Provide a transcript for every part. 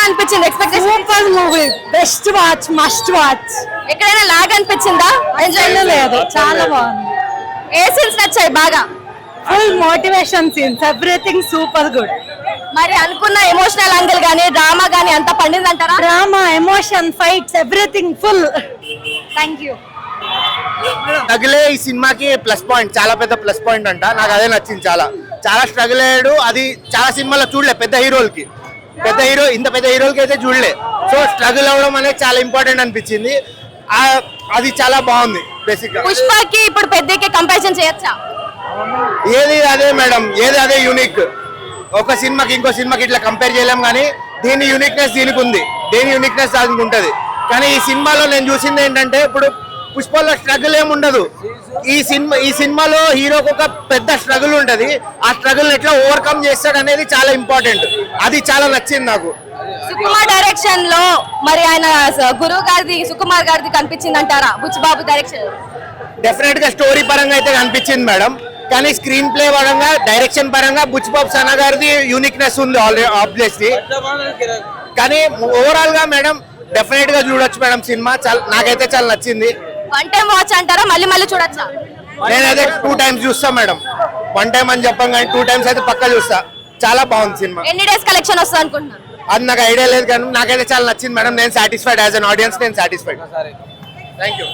అనిపించింది? Expectation super movie, best watch, must watch. ఎక్కడైనా lag అనిపించిందా? లేదు, చాలా బాగుంది. ఏ సీన్స్ నచ్చాయి బాగా? Full motivation scenes, everything super good. మరి అనుకున్న ఎమోషనల్ యాంగిల్ గానీ డ్రామా గానీ అంతా పండిందంటారా? Drama, emotion, fights, everything full. Thank you. స్ట్రగులే ఈ సినిమాకి ప్లస్ పాయింట్, చాలా పెద్ద ప్లస్ పాయింట్ అంట. నాకు అదే నచ్చింది. చాలా స్ట్రగుల్ అయ్యాడు. అది చాలా సినిమాలో చూడలే, పెద్ద హీరోలకి ఇంత పెద్ద హీరోలకి అయితే చూడలే. సో స్ట్రగుల్ అవ్వడం అనేది చాలా ఇంపార్టెంట్ అనిపించింది. అది చాలా బాగుంది. బేసిక్ గా పుష్పకి ఇప్పుడు పెద్దకి కంపారిజన్ చేయొచ్చా? ఏది అదే మేడం, ఏది అదే యూనిక్. ఒక సినిమాకి ఇంకో సినిమాకి ఇట్లా కంపేర్ చేయలేం, కానీ దీని యూనిక్నెస్ దీనికి ఉంది, దేని యూనిక్నెస్ దానికి ఉంటుంది. కానీ ఈ సినిమాలో నేను చూసింది ఏంటంటే, ఇప్పుడు పుష్పలో స్ట్రగుల్ ఏమి ఉండదు. ఈ సినిమాలో హీరోకి ఒక పెద్ద స్ట్రగుల్ ఉంటది. ఆ స్ట్రగుల్ ఎట్లా ఓవర్కమ్ చేస్తాడు అనేది చాలా ఇంపార్టెంట్. అది చాలా నచ్చింది నాకు. సుకుమార్ డైరెక్షన్ లో మరి ఆయన గురువు గారిది, సుకుమార్ గారిది కనిపించింది అంటారా బుచ్చిబాబు డైరెక్షన్? డెఫినెట్ గా స్టోరీ పరంగా అయితే కనిపించింది మేడం, కానీ స్క్రీన్ ప్లే పరంగా, డైరెక్షన్ పరంగా బుచ్చిబాబు సనా గారిది యూనిక్నెస్ ఉంది ఆబ్వియస్లీ. కానీ ఓవరాల్ గా మేడం డెఫినెట్ గా చూడొచ్చు మేడం సినిమా. నాకైతే చాలా నచ్చింది. వన్ టైం వాచ్ అంటారా, మళ్ళీ చూడొచ్చా? నేనైతే 2 times చూస్తా మేడం. 1 time అని చెప్పాం కానీ 2 times అయితే పక్కా చూస్తా. చాలా బాగుంది సినిమా. ఎన్ని డేస్ కలెక్షన్ వస్తుంది అనుకుంటున్నారు? అది నాకు ఐడియా లేదు, కానీ నాకైతే చాలా నచ్చింది మేడం. నేను సాటిస్ఫైడ్, యాజ్ అన్ ఆడియన్స్ నేను సాటిస్ఫైడ్. Thank you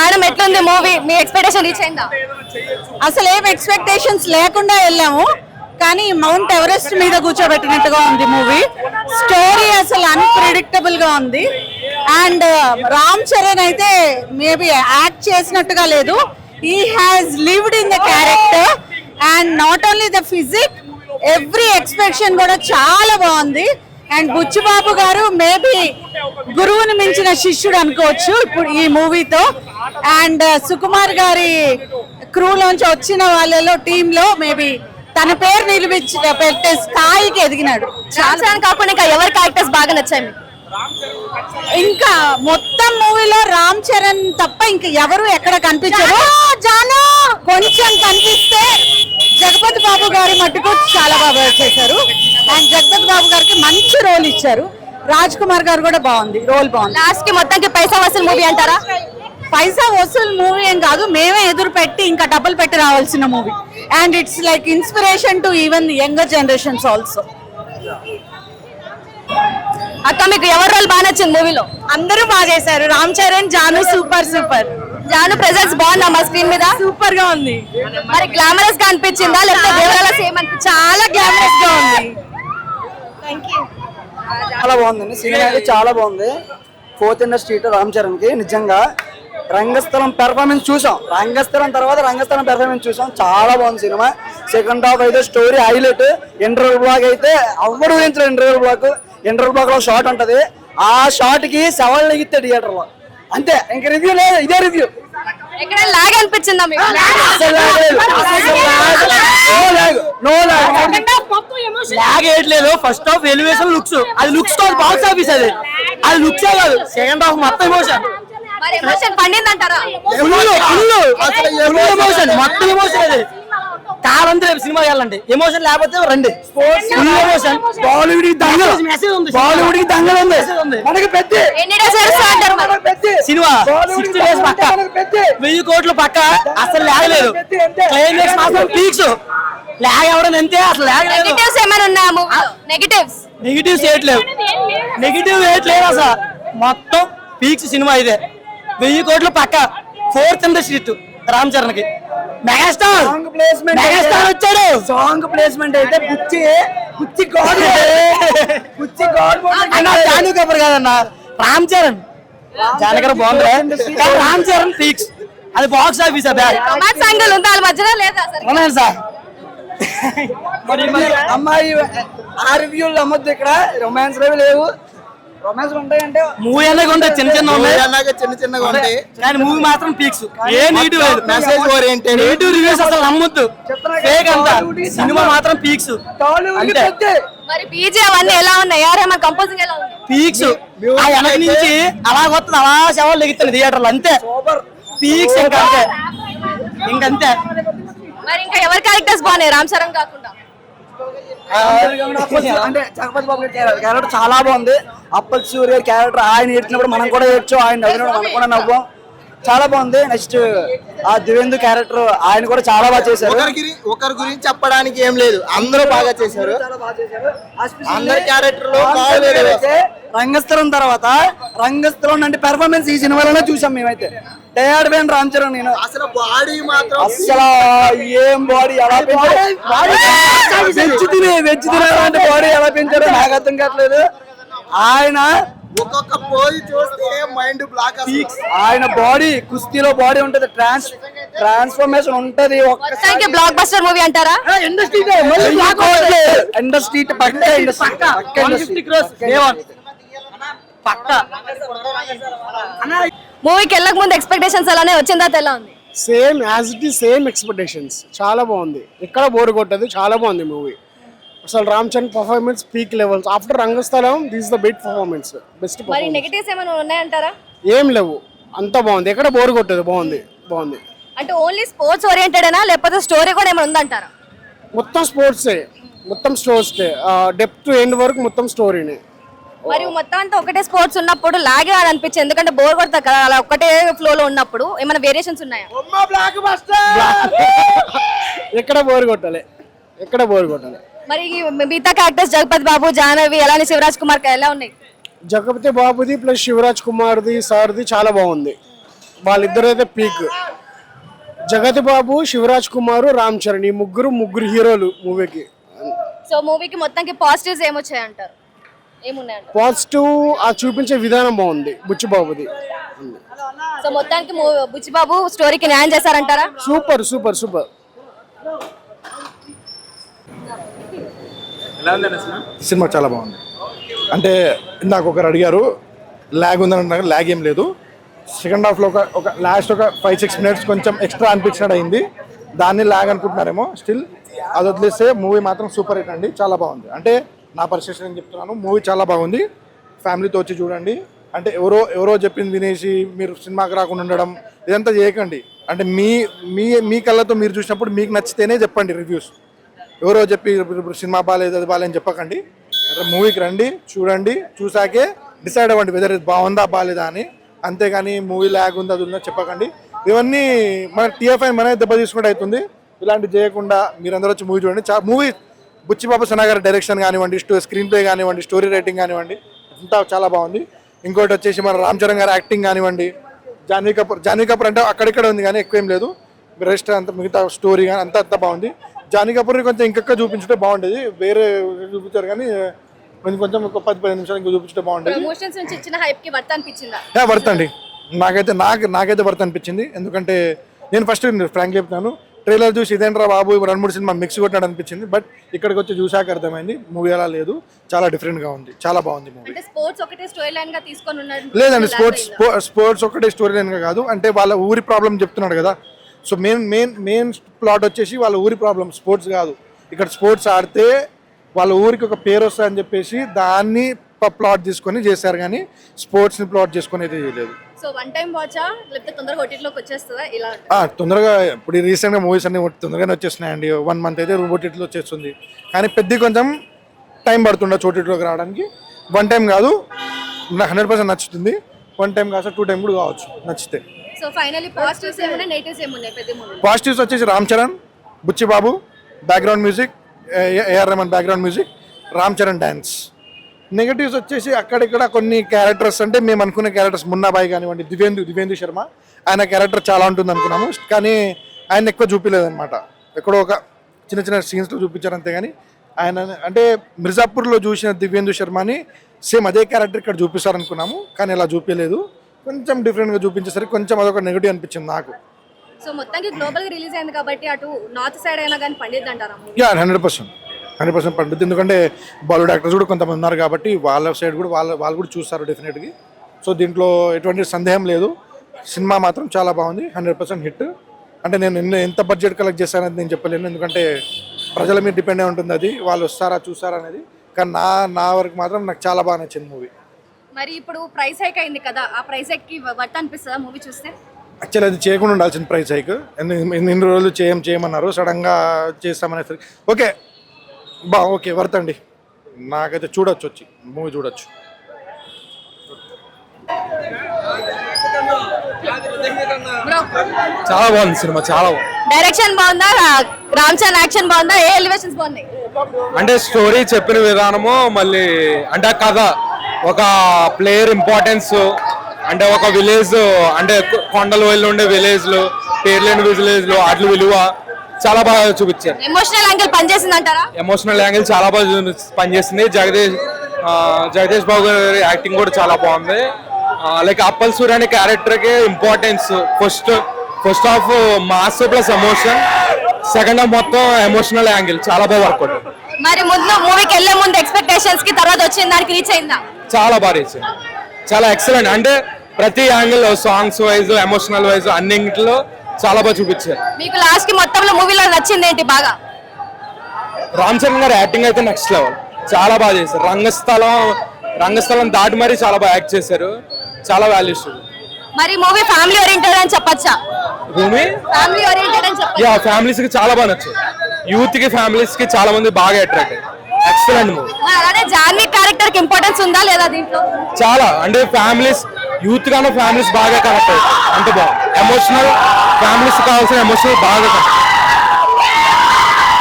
madam. ఎట్లుంది మూవీ? మీ ఎక్స్పెక్టేషన్ రీచ్ అయిందా? అసలు ఏం ఎక్స్పెక్టేషన్స్ లేకుండా వెళ్ళాము, కానీ మౌంట్ ఎవరెస్ట్ మీద కూర్చోబెట్టినట్టుగా ఉంది మూవీ. స్టోరీ అసలు అన్ప్రెడిక్టబుల్ గా ఉంది. అండ్ రామ్ చరణ్ అయితే మేబీ యాక్ట్ చేసినట్టుగా లేదు. He has lived in the character. And not only the physique, every expression కూడా చాలా బాగుంది. అండ్ బుచ్చిబాబు గారు మేబీ గురువుని మించిన శిష్యుడు అనుకోవచ్చు ఇప్పుడు ఈ మూవీతో. అండ్ సుకుమార్ గారి క్రూలోంచి వచ్చిన వాళ్ళలో టీంలో మేబీ తన పేరు పెట్టే స్థాయికి ఎదిగినాడు. చాలా కాకుండా ఇంకా ఎవరి క్యారెక్టర్స్ బాగా నచ్చాయి? ఇంకా మొత్తం మూవీలో రామ్ చరణ్ తప్ప ఇంకా ఎవరు ఎక్కడ కనిపించారు. కొంచెం కనిపిస్తే జగపతి బాబు గారి మట్టుకు చాలా బాగా చేశారు. అండ్ జగపతి బాబు గారికి మంచి రోల్ ఇచ్చారు. రాజ్ కుమార్ గారు కూడా బాగుంది, రోల్ బాగుంది. లాస్ట్ కి మొత్తానికి పైసా వసూలు మూవీ అంటారా? పైసా వసూలు మూవీ ఏం కాదు, మేమే ఎదురు పెట్టి ఇంకా డబ్బులు పెట్టి రావాల్సిన movie. And it's like inspiration to even younger generations also. అక్క మీకు ఎవరి రోల్ బాగా నచ్చింది మూవీలో? అందరూ బాగా చేశారు. రామ్ చరణ్, జాను సూపర్. జాను ప్రెజెన్స్ బాగుందా మా స్క్రీన్ మీద? సూపర్ గా ఉంది. మరి గ్లామరస్ గా అనిపించిందా లేకపోతే దేవరాల సేమ్ అనిపించిందా? చాలా గ్లామరస్ గా ఉంది. చాలా బాగుందండి సినిమా అయితే, చాలా బాగుంది. 4th ఇండస్ట్రీ రామ్ చరణ్ కి నిజంగా రంగస్థలం పెర్ఫార్మెన్స్ చూసాం. రంగస్థలం తర్వాత రంగస్థలం పెర్ఫార్మెన్స్ చూసాం, చాలా బాగుంది సినిమా. సెకండ్ హాఫ్ అయితే స్టోరీ హైలైట్. ఇంటర్వెల్ బ్లాక్ అయితే ఎవరు ఊహించలేదు. ఇంటర్వెల్ బ్లాక్ లో షాట్ ఉంటది. ఆ షాట్ కి సవాళ్ళు ఎగితే థియేటర్ లో అంతే, ఇంక రివ్యూ లేదు, ఇదే రివ్యూ. ఎక్కడ లాగ్ అనిపించిందా మీకు? లాగ్ వేయట్లేదు. ఫస్ట్ హాఫ్ ఎలివేషన్ లుక్స్, అది లుక్స్ కాదు, బాక్స్ ఆఫీస్. అది లుక్స్ కాదు. సెకండ్ హాఫ్ మొత్తం ఎమోషన్. మరి ఎమోషన్ పండిందంటారా? ఎమోషన్ మొత్తం ఎమోషన్. అది కావాలంటే రేపు సినిమా వెళ్ళండి, ఎమోషన్ లేకపోతే రండి. ఎమోషన్ బాలీవుడ్ కి దంగలు ఉంది. మనకి పెద్ద ఎన్ని డేస్ అంటారు సినిమా 60 days పక్క, 1000 కోట్లు పక్క. అసలు లేగలేదు. క్లైమాక్స్ మాత్రం పీక్స్. లాగ్ అవడం అంతే, అసలు లాగ్ లేదు. నెగటివ్స్ ఏమైనా ఉన్నాయా మూవీలో? నెగటివ్స్ ఏట్లేవు అసలు. మొత్తం పీక్స్ సినిమా ఇదే. 1000 కోట్లు పక్క. 4th ఇండస్ట్రీ రామ్ చరణ్ కి. మెగాస్టార్ వచ్చాడు. సాంగ్ ప్లేస్మెంట్ అయితే బుచ్చి గాడ్ జాను కపూర్ కాదన్న, రామ్ చరణ్. జానకర్ బాగుంది, రామ్ చరణ్ పీక్స్. అది బాక్స్ ఆఫీస్. సార్ అమ్మాయి ఆ రివ్యూలు నమ్మొద్దు. ఇక్కడ రొమాన్స్ లేవు. రొమాన్స్ ఉంటాయంటే మూవీ అన్నగా ఉంటాయి, చిన్న ఉంటాయి, కానీ మూవీ మాత్రం పీక్స్. ఏ నెగిటివ్ లేదు, మెసేజ్ ఓరియంటెడ్. నెగిటివ్ రివ్యూస్ అసలు నమ్మొద్దు, ఫేక్ అంతా. సినిమా మాత్రం పీక్స్. మరి బీజే అవన్నీ ఎలా ఉన్నాయి? కంపోజింగ్ ఎలా ఉంది? పీక్స్. ఆ వెనక నుంచి అలా వస్తుంది, అలా శవాలు లెగుతుంది థియేటర్లో, అంతే. పీక్స్ ఇంకంతే. మరి ఇంకా ఎవరి క్యారెక్టర్స్ బాగున్నాయి రామ్ చరణ్ కాకుండా? అంటే జగపతి బాబు క్యారెక్టర్ చాలా బాగుంది. అప్పల్ సూర్య క్యారెక్టర్ ఆయన ఏడ్చినప్పుడు మనం కూడా ఏడ్చు, ఆయన నవ్వినప్పుడు మనం కూడా నవ్వాం. చాలా బాగుంది. నెక్స్ట్ ఆ దివేందు క్యారెక్టర్ ఆయన కూడా చాలా బాగా చేశారు. ఒకరి గురించి చెప్పడానికి ఏం లేదు, అందరూ బాగా చేశారు. అందరి క్యారెక్టర్లు రంగస్థలం తర్వాత రంగస్థలం అంటే పెర్ఫార్మెన్స్ ఈ సినిమాలోనే చూసాం మేమైతే. టైర్డ్ వేన్ రామ్ చరణ్ నేను అసలు బాడీ మాత్రం అసలు ఏం బాడీ ఎలా వెజ్ తినే బాడీ ఎలా పెంచారో నాకు అర్థం కావట్లేదు. ఆయన ఒక్కొక్క పోయి చూస్తే మైండ్ బ్లాక్. ఆయన బాడీ కుస్తీలో బాడీ ఉంటది, ట్రాన్స్ఫర్మేషన్ ఉంటది. బ్లాక్ బస్టర్ మూవీ అంటారా? ఇండస్ట్రీ మూవీకి వెళ్ళక ముందు ఎక్స్పెక్టేషన్స్ అలానే వచ్చిన తర్వాత ఎలా ఉంది? Same as it is, same expectations. చాలా బాగుంది, ఎక్కడ బోర్ కొట్టదు, చాలా బాగుంది మూవీ. అసలు Ram Charan performance peak levels. After Rangasthalam this is the best performance. మరి నెగటివ్స్ ఏమైనా ఉన్నాయంటారా? ఏం లేవు, అంత బాగుంది, ఎక్కడ బోర్ కొట్టదు, బాగుంది. అంటే ఓన్లీ స్పోర్ట్స్ ఓరియంటెడేనా లేకపోతే స్టోరీ కూడా ఏమైనా ఉందంటారా? మొత్తం స్పోర్ట్సే, మొత్తం స్టోర్సే, డెప్త్ టు ఎండ్ వరకు మొత్తం స్టోరీనే. మరి మొత్తం అంతా ఒకటే స్పోర్ట్స్ ఉన్నప్పుడు లాగే అని అనిపించింది, ఎందుకంటే బోర్ కొడతా కదా అలా ఒకటే ఫ్లో లో ఉన్నప్పుడు. ఏమైనా వేరియేషన్స్ ఉన్నాయా? ఎక్కడ బోర్ కొట్టాలి, ఎక్కడ బోర్ కొట్టాలి. మరి మిగతా క్యారెక్టర్స్ జగపతి బాబు, జాహ్నవి, అలానే శివరాజ్ కుమార్ ఎలా ఉన్నాయి? జగపతి బాబుది ప్లస్ శివరాజ్ కుమార్ది సార్ది చాలా బాగుంది. వాళ్ళిద్దరు అయితే పీక్. జగతి బాబు, శివరాజ్ కుమార్, రామ్ చరణ్ ఈ ముగ్గురు హీరోలు మూవీకి. సో మూవీకి మొత్తానికి పాజిటివ్స్ ఏమొచ్చాయంటారు? ఏమున్నాయంటారు? పాజిటివ్ ఆ చూపించే విధానం బాగుంది బుచ్చిబాబుది. సో మొత్తానికి బుచ్చిబాబు స్టోరీకి న్యాయం చేశారంటారా? సూపర్. సినిమా చాలా బాగుంది. అంటే ఇందాక ఒకరు అడిగారు ల్యాగ్ ఉందని అన్నారు, ల్యాగ్ ఏం లేదు. సెకండ్ హాఫ్లో ఒక లాస్ట్ ఒక 5-6 minutes కొంచెం ఎక్స్ట్రా అనిపించినట్టు అయింది, దాన్ని ల్యాగ్ అనుకుంటున్నారేమో. స్టిల్ అది వదిలేస్తే మూవీ మాత్రం సూపర్ హిట్ అండి, చాలా బాగుంది. అంటే నా పరిస్థితి నేను చెప్తున్నాను, మూవీ చాలా బాగుంది. ఫ్యామిలీతో వచ్చి చూడండి. అంటే ఎవరో చెప్పింది వినేసి మీరు సినిమాకి రాకుండా ఉండడం ఇదంతా చేయకండి. అంటే మీ కళ్ళతో మీరు చూసినప్పుడు మీకు నచ్చితేనే చెప్పండి రివ్యూస్. ఎవరో చెప్పి ఇప్పుడు సినిమా బాగాలేదు అది బాగాలేదని చెప్పకండి. మూవీకి రండి, చూడండి, చూసాకే డిసైడ్ అవ్వండి వెదర్ ఇది బాగుందా బాగాలేదా అని. అంతేగాని మూవీ ల్యాగ్ ఉందా అది ఉందా చెప్పకండి. ఇవన్నీ మన టీఎఫ్ఐ మనమే దెబ్బ తీసుకుంటే అవుతుంది. ఇలాంటివి చేయకుండా మీరందరూ వచ్చి మూవీ చూడండి. మూవీ బుచ్చిబాబు సనా గారి డైరెక్షన్ కానివ్వండి, స్క్రీన్ ప్లే కానివ్వండి, స్టోరీ రైటింగ్ కానివ్వండి, అంతా చాలా బాగుంది. ఇంకోటి వచ్చేసి మన రామ్ చరణ్ గారి యాక్టింగ్ కానివ్వండి, జాన్వీ కపూర్ అంటే అక్కడిక్కడ ఉంది కానీ ఎక్కువేం లేదు. రెస్ట్ అంతా మిగతా స్టోరీ కానీ అంతా బాగుంది. జాన్వీ కపూర్ని కొంచెం ఇంకొక చూపించుంటే బాగుండేది, వేరే చూపించారు కానీ కొంచెం ఒక 10-15 నిమిషాలు ఇంకా చూపించుంటే బాగుండేది. వర్త్ అండి, నాకైతే వర్త్ అనిపించింది. ఎందుకంటే నేను ఫస్ట్ ఫ్రాంక్ చెప్తాను, ట్రైలర్ చూసి ఇదేంట్రా బాబు 2-3 సినిమా మిక్స్ కొట్టాడు అనిపించింది. బట్ ఇక్కడికి వచ్చి చూసాక అర్థమైంది మూవీ అలా లేదు, చాలా డిఫరెంట్గా ఉంది, చాలా బాగుంది మూవీ. లేదండి, స్పోర్ట్స్ ఒకటే స్టోరీ లైన్గా కాదు. అంటే వాళ్ళ ఊరి ప్రాబ్లం చెప్తున్నాడు కదా. సో మెయిన్ ప్లాట్ వచ్చేసి వాళ్ళ ఊరి ప్రాబ్లం, స్పోర్ట్స్ కాదు. ఇక్కడ స్పోర్ట్స్ ఆడితే వాళ్ళ ఊరికి ఒక పేరు వస్తుందని చెప్పేసి దాన్ని ప్లాట్ తీసుకొని చేశారు కానీ స్పోర్ట్స్ని ప్లాట్ చేసుకొని అయితే చేయలేదు. తొందరగా ఇప్పుడు రీసెంట్గా మూవీస్ అన్ని తొందరగానే వచ్చేస్తున్నాయండి. 1 month అయితే ఓటీటీలో వచ్చేస్తుంది. కానీ పెద్ద కొంచెం టైం పడుతుండే ఓటీటీలోకి రావడానికి. 1 time కాదు, నాకు 100% నచ్చుతుంది. 1 time కాదు 2 time కూడా కావచ్చు నచ్చితే. పాజిటివ్స్ వచ్చేసి Ram Charan, Buchibabu background music, A R Rahman background music, Ram Charan dance. Negatives వచ్చేసి అక్కడిక్కడ కొన్ని క్యారెక్టర్స్, అంటే మేము అనుకునే క్యారెక్టర్స్ మున్నాబాయి కానివ్వండి, దివేందు శర్మ ఆయన క్యారెక్టర్ చాలా ఉంటుంది అనుకున్నాము. కానీ ఆయన ఎక్కువ చూపించలేదన్నమాట. ఎక్కడో ఒక చిన్న సీన్స్లో చూపించారు అంతేగాని ఆయన అంటే మిర్జాపూర్లో చూసిన దివేందు శర్మని సేమ్ అదే క్యారెక్టర్ ఇక్కడ చూపిస్తారనుకున్నాము, కానీ అలా చూపించలేదు. కొంచెం డిఫరెంట్గా చూపించేసరికి కొంచెం అదొక నెగిటివ్ అనిపించింది నాకు. సో మొత్తానికి గ్లోబల్ గా రిలీజ్ అయింది కాబట్టి అటు నార్త్ సైడ్ అయినా కానీ పండిద్ది అంటారా? 100% పండుద్ది. ఎందుకంటే బాలీవుడ్ యాక్టర్స్ కూడా కొంతమంది ఉన్నారు కాబట్టి వాళ్ళ సైడ్ కూడా వాళ్ళు కూడా చూస్తారు డెఫినెట్గా. సో దీంట్లో ఎటువంటి సందేహం లేదు, సినిమా మాత్రం చాలా బాగుంది, 100% హిట్. అంటే నేను ఎంత బడ్జెట్ కలెక్ట్ చేశానని నేను చెప్పలేను, ఎందుకంటే ప్రజల మీద డిపెండ్ అయి ఉంటుంది అది, వాళ్ళు వస్తారా చూస్తారా అనేది. కానీ నా వరకు మాత్రం నాకు చాలా బాగా నచ్చింది మూవీ. మరి ఇప్పుడు ప్రైస్ హైక్ అయింది కదా, ఆ ప్రైస్ హైక్ కి వర్త్ అనిపిస్తుందా మూవీ చూస్తే? యాక్చువల్లీ అది చేయకుండా ఉండాల్సిన ప్రైస్ హైక్. ఇన్ని రోజులు చేయమన్నారు, సడన్గా చేస్తామనేసరికి ఓకే వర్త్ అండి. నాకైతే చూడొచ్చు, వచ్చి మూవీ చూడొచ్చు. చాలా బాగుంది సినిమా, చాలా బాగుంది. డైరెక్షన్ బాగుందా, రామ్ చరణ్ యాక్షన్ బాగుందా, ఏ ఎలివేషన్స్ బాగున్నాయి? అంటే స్టోరీ చెప్పిన విధానము, మళ్ళీ అంటే ఆ కథ, ఒక ప్లేయర్ ఇంపార్టెన్స్, అంటే ఒక విలేజ్, అంటే కొండల వెళ్ళి ఉండే విలేజ్లు, పేర్లేని విలేజ్లు, వాటి విలువ చాలా బాగా చూపించారు. ఎమోషనల్ యాంగిల్ పనిచేసింది అంటారా? ఎమోషనల్ యాంగిల్ చాలా బాగా పనిచేసింది. జగదీష్ బాబు గారి యాక్టింగ్ కూడా చాలా బాగుంది. లైక్ అప్పల్ సూర్య అనే క్యారెక్టర్ కి importance, first half mass plus emotion, second half మొత్తం ఎమోషనల్ యాంగిల్ చాలా బాగా వర్కౌట్. మరి ముందు మూవీకి వెళ్లే ముందు ఎక్స్పెక్టేషన్స్ కి తర్వాత వచ్చిన దానికి రీచ్ అయిందా? చాలా బాగా రీచింది, చాలా ఎక్సలెంట్. అంటే ప్రతి angle, songs wise, emotional wise అన్నింటిలో చాలా బాగా చూపించారు. మీకు లాస్ట్ కి మొత్తంలో మూవీలో నచ్చింది ఏంటి బాగా? రామ్ చరణ్ గారి యాక్టింగ్ అయితే నెక్స్ట్ లెవెల్, చాలా బాగా చేశారు. రంగస్థలం దాటి మరీ చాలా బాగా యాక్ట్ చేశారు, చాలా వాల్యూస్. మరి మూవీ ఫ్యామిలీ ఓరియంటెడ్ అని చెప్పొచ్చా? భూమి ఫ్యామిలీ ఓరియంటెడ్ అని చెప్పొచ్చా? యా, ఫ్యామిలీస్ కి చాలా బాగా నచ్చింది. యూత్ కి, ఫ్యామిలీస్ కి చాలా మంది బాగా అట్రాక్ట్ అయ్యారు. Excellent movie. అలానే జాన్వీ క్యారెక్టర్ కి ఇంపార్టెన్స్ ఉందా లేదా దీంట్లో? చాలా, అంటే ఫ్యామిలీస్, యూత్ గాను ఫ్యామిలీస్ బాగా కనెక్ట్ అయ్యారు. అంత బాగుంది. ఎమోషనల్, ఫ్యామిలీస్ కావాల్సిన ఎమోషనల్ బాగా కనెక్ట్.